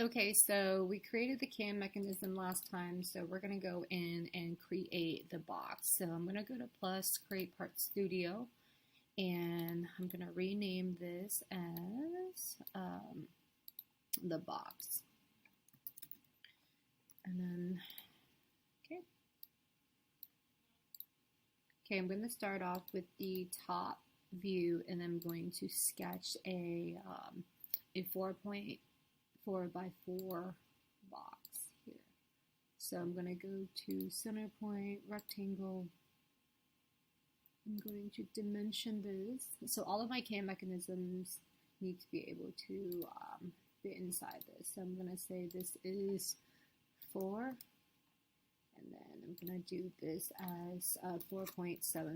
Okay, so we created the cam mechanism last time, so we're going to go in and create the box. So I'm going to go to plus, create part studio, and I'm going to rename this as the box. And then, okay, I'm going to start off with the top view, and I'm going to sketch a 4.4 by 4 box here. So I'm going to go to center point, rectangle. I'm going to dimension this. So all of my cam mechanisms need to be able to fit inside this. So I'm going to say this is 4, and then I'm going to do this as 4.75.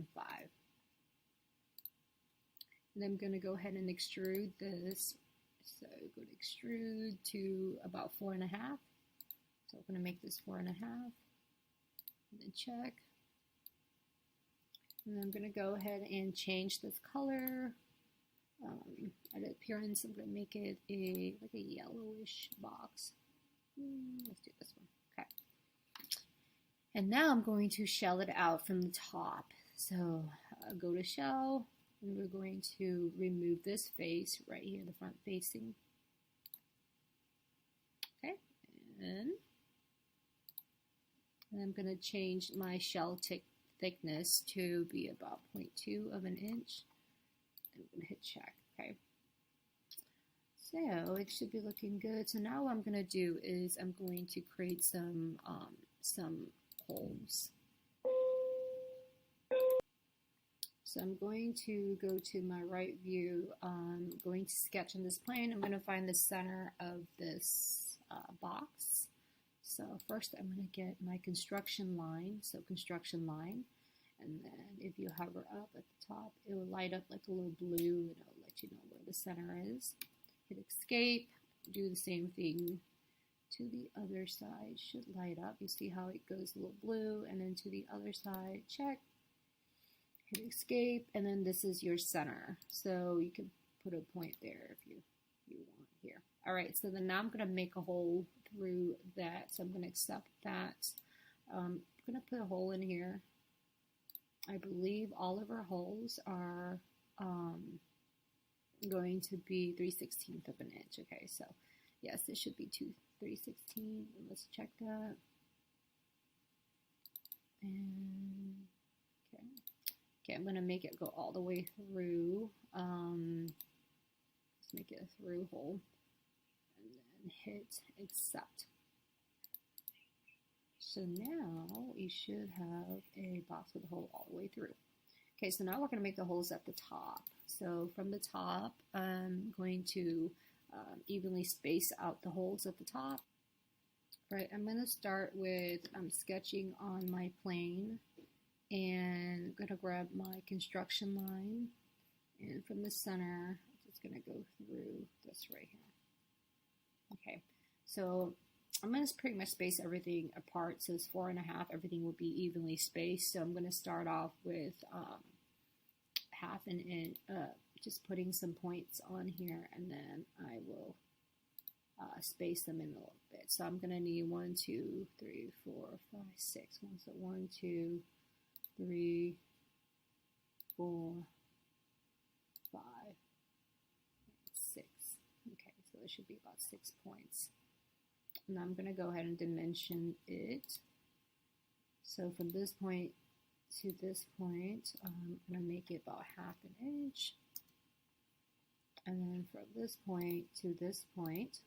And I'm going to go ahead and extrude this. So go to extrude to about 4.5. So I'm going to make this 4.5. And then check. And I'm going to go ahead and change this color. At appearance, I'm going to make it like a yellowish box. Let's do this one. Okay. And now I'm going to shell it out from the top. So go to shell. And we're going to remove this face right here, the front facing. Okay, and I'm going to change my shell thickness to be about 0.2 of an inch. And I'm going to hit check. Okay, so it should be looking good. So now what I'm going to do is I'm going to create some holes. So I'm going to go to my right view. I'm going to sketch on this plane. I'm going to find the center of this box. So first I'm going to get my construction line. So construction line. And then if you hover up at the top, it will light up like a little blue and it'll let you know where the center is. Hit escape. Do the same thing to the other side. Should light up. You see how it goes a little blue, and then to the other side, check. Hit escape, and then this is your center. So you can put a point there if you want here. All right, so then now I'm going to make a hole through that. So I'm going to accept that. I'm going to put a hole in here. I believe all of our holes are going to be 3/16 of an inch. Okay, so yes, this should be 3/16. Let's check that. And okay, I'm going to make it go all the way through. Let's make it a through hole. And then hit accept. So now you should have a box with a hole all the way through. Okay, so now we're going to make the holes at the top. So from the top, I'm going to evenly space out the holes at the top. Right, I'm going to start with sketching on my plane. And I'm going to grab my construction line, and from the center, I'm just going to go through this right here. Okay, so I'm going to pretty much space everything apart, so it's 4.5, everything will be evenly spaced. So I'm going to start off with half an inch, just putting some points on here, and then I will space them in a little bit. So I'm going to need 1, 2, 3, 4, 5, 6. So 1, 2, 3, 4, 5, 6. Okay, so it should be about 6 points. And I'm going to go ahead and dimension it. So from this point to this point, I'm going to make it about half an inch. And then from this point to this point,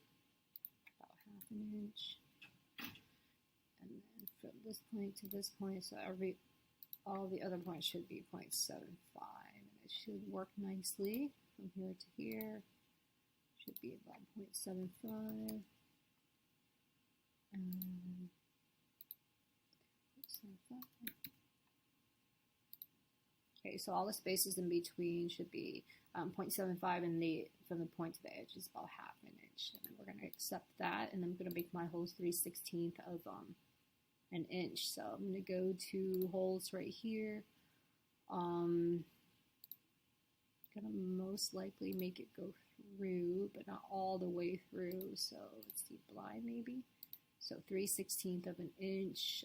about half an inch. And then from this point to this point, so all the other points should be 0.75, and it should work nicely from here to here. Should be about 0.75. And 0.75. Okay, so all the spaces in between should be 0.75, and from the point to the edge is about half an inch. And then we're going to accept that, and I'm going to make my holes 3/16 of an inch. So I'm going to go to holes right here. Gonna most likely make it go through, but not all the way through. So let's see, blind maybe. So 3/16 of an inch,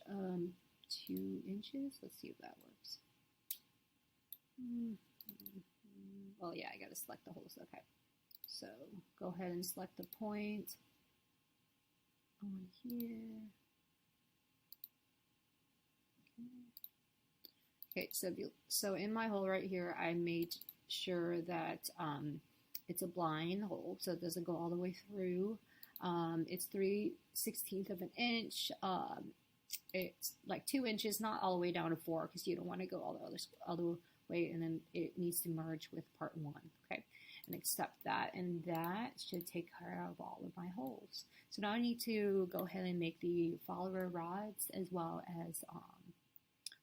2 inches. Let's see if that works. Well, yeah, I gotta select the holes. Okay, so go ahead and select the point on here. Okay, so in my hole right here, I made sure that it's a blind hole, so it doesn't go all the way through. It's 3/16 of an inch. It's like 2 inches, not all the way down to 4, because you don't want to go all the other way, and then it needs to merge with part 1. Okay, and accept that, and that should take care of all of my holes. So now I need to go ahead and make the follower rods as well as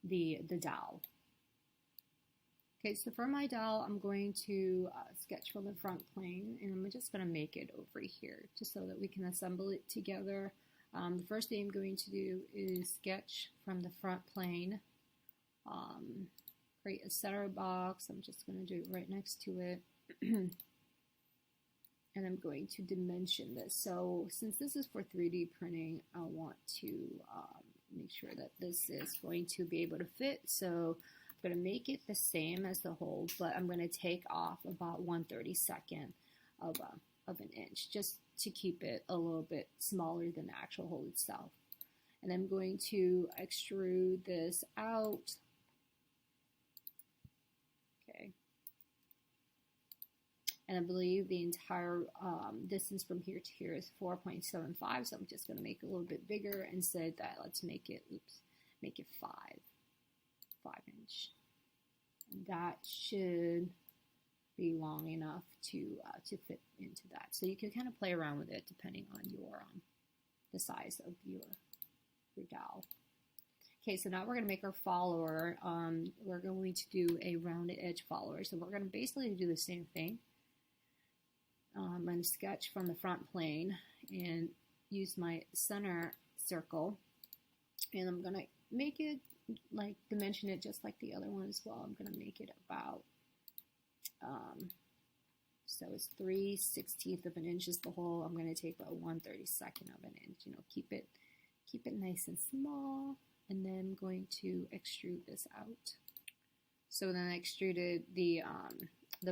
the dowel. Okay, so for my dowel, I'm going to sketch from the front plane, and I'm just going to make it over here, just so that we can assemble it together. The first thing I'm going to do is sketch from the front plane, create a center box. I'm just going to do it right next to it. And I'm going to dimension this. So since this is for 3D printing, I want to make sure that this is going to be able to fit. So I'm going to make it the same as the hole, but I'm going to take off about 1/32 of an inch, just to keep it a little bit smaller than the actual hole itself. And I'm going to extrude this out. Okay. And I believe the entire distance from here to here is 4.75, so I'm just going to make it a little bit bigger and say that let's make it, make it 5 inch. And that should be long enough to fit into that. So you can kind of play around with it depending on your the size of your dowel. Okay, so now we're going to make our follower. We're going to do a rounded edge follower. So we're going to basically do the same thing. I'm going to sketch from the front plane and use my center circle, and I'm going to make it like dimension it just like the other one as well. I'm going to make it about so it's 3/16 of an inch is the hole. I'm going to take about 1/32 of an inch. You know, keep it nice and small, and then I'm going to extrude this out. So then I extruded the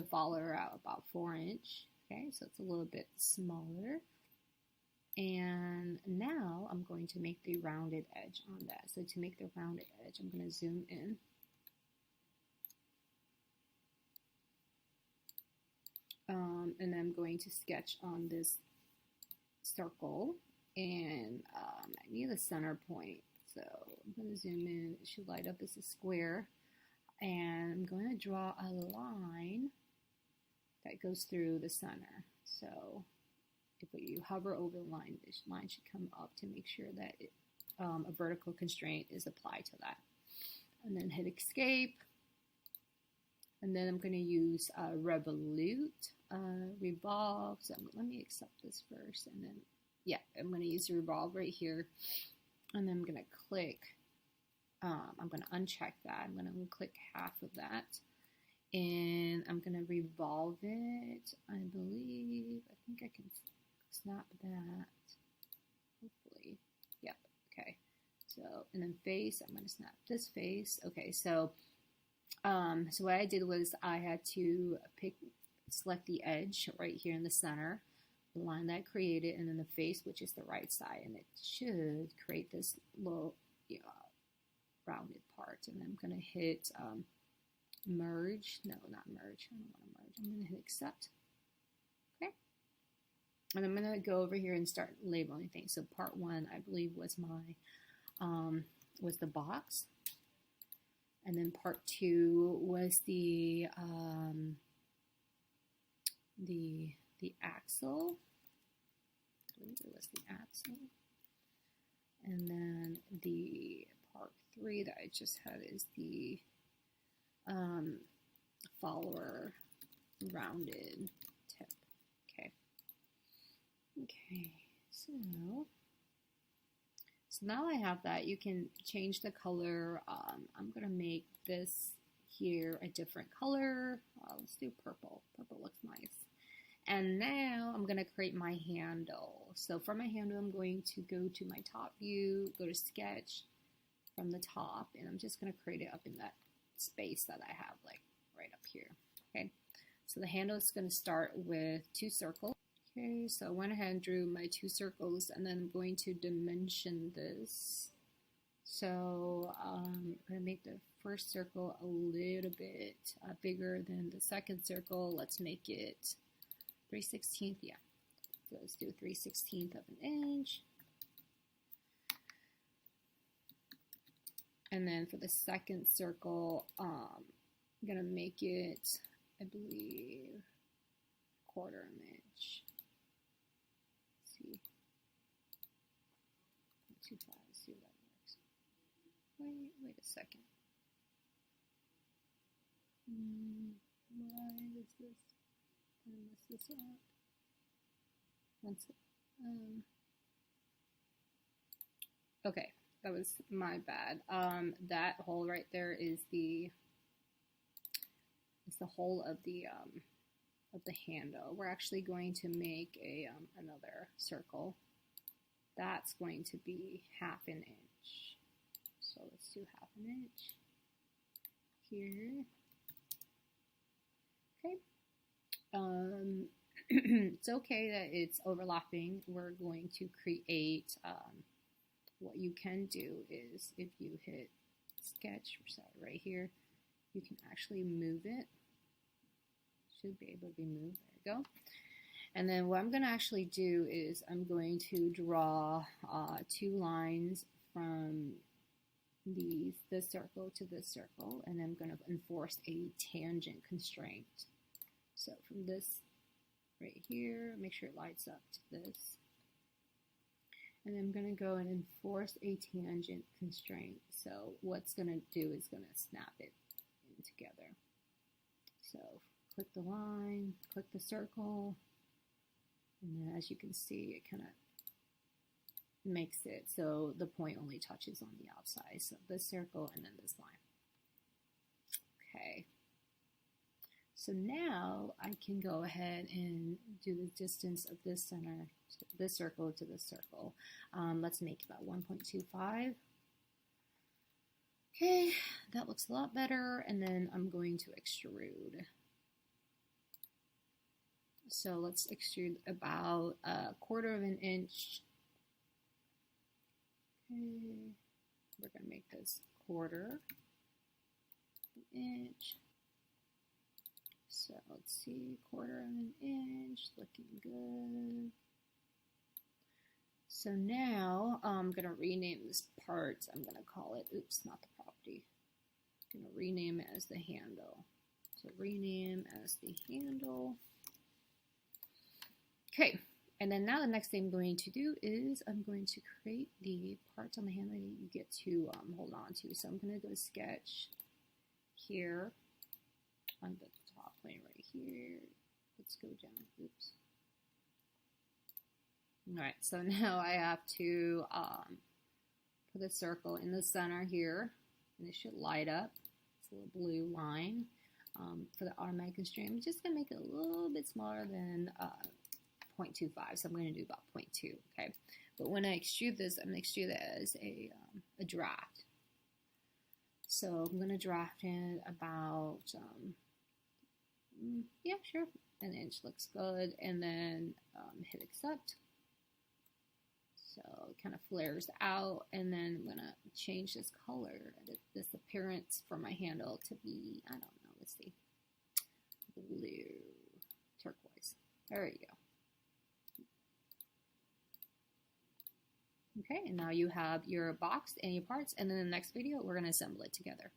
follower out about 4 inch. Okay, so it's a little bit smaller. And now I'm going to make the rounded edge on that. So to make the rounded edge, I'm going to zoom in. And I'm going to sketch on this circle. And I need a center point. So I'm going to zoom in. It should light up as a square. And I'm going to draw a line that goes through the center. So if you hover over the line, this line should come up to make sure that a vertical constraint is applied to that. And then hit escape. And then I'm going to use revolve. So let me accept this first. And then, yeah, I'm going to use the revolve right here. And then I'm going to click. I'm going to uncheck that. I'm going to click half of that. And I'm going to revolve it. I think I can snap that. Hopefully. Yep. Okay. So, and then face, I'm going to snap this face. Okay. So what I did was I had to select the edge right here in the center, the line that I created, and then the face, which is the right side, and it should create this little, rounded part. And I'm going to hit merge. No, not merge. I don't want to merge. I'm going to hit accept. Okay. And I'm going to go over here and start labeling things. So part 1, I believe, was was the box. And then part 2 was the axle. I believe it was the axle. And then the part 3 that I just had is the follower rounded tip. Okay, so now I have that. You can change the color. I'm gonna make this here a different color. Let's do purple. Purple looks nice. And now I'm going to create my handle. So for my handle, I'm going to go to my top view, go to sketch from the top, and I'm just going to create it up in that space that I have, like right up here. Okay, so the handle is going to start with 2 circles. Okay, so I went ahead and drew my 2 circles, and then I'm going to dimension this. So I'm going to make the first circle a little bit bigger than the second circle. Let's make it 3/16, yeah. So let's do 3/16 of an inch. And then for the second circle, I'm gonna make it, I believe, 1/4 inch. Let's see, 0.25. See if that works. Wait a second. Why is this? Did I mess this up? Okay, that was my bad. That hole right there is the hole of the handle. We're actually going to make a another circle. That's going to be 1/2 inch. So let's do 1/2 inch here. Okay. It's okay that it's overlapping. We're going to create, what you can do is if you hit sketch, right here, you can actually move it. Should be able to be moved. There you go. And then what I'm going to actually do is I'm going to draw 2 lines from this circle to this circle, and I'm going to enforce a tangent constraint. So from this right here, make sure it lights up to this. And I'm going to go and enforce a tangent constraint. So what's going to do is going to snap it in together. So click the line, click the circle, and then as you can see, it kind of makes it so the point only touches on the outside. So this circle and then this line. Okay. So now I can go ahead and do the distance of this center, this circle to this circle. Let's make about 1.25. Okay, that looks a lot better. And then I'm going to extrude. So let's extrude about 1/4 inch. Okay, we're going to make this 1/4 inch. So let's see, 1/4 inch, looking good. So now I'm going to rename this part. I'm going to call it, oops, not the property. I'm going to rename it as the handle. So rename as the handle. Okay, and then now the next thing I'm going to do is I'm going to create the parts on the handle that you get to hold on to. So I'm going to go to sketch here on the top plane right here. Let's go down. Oops. All right, so now I have to put a circle in the center here, and it should light up. It's a little blue line. For the automatic constraint, I'm just going to make it a little bit smaller than 0.25, so I'm going to do about 0.2, okay? But when I extrude this, I'm going to extrude it as a draft. So I'm going to draft it about, yeah, sure, 1 inch looks good, and then hit accept. So it kind of flares out, and then I'm going to change this color, this appearance for my handle to be, I don't know, let's see, blue, turquoise. There you go. Okay, and now you have your box and your parts, and in the next video, we're going to assemble it together.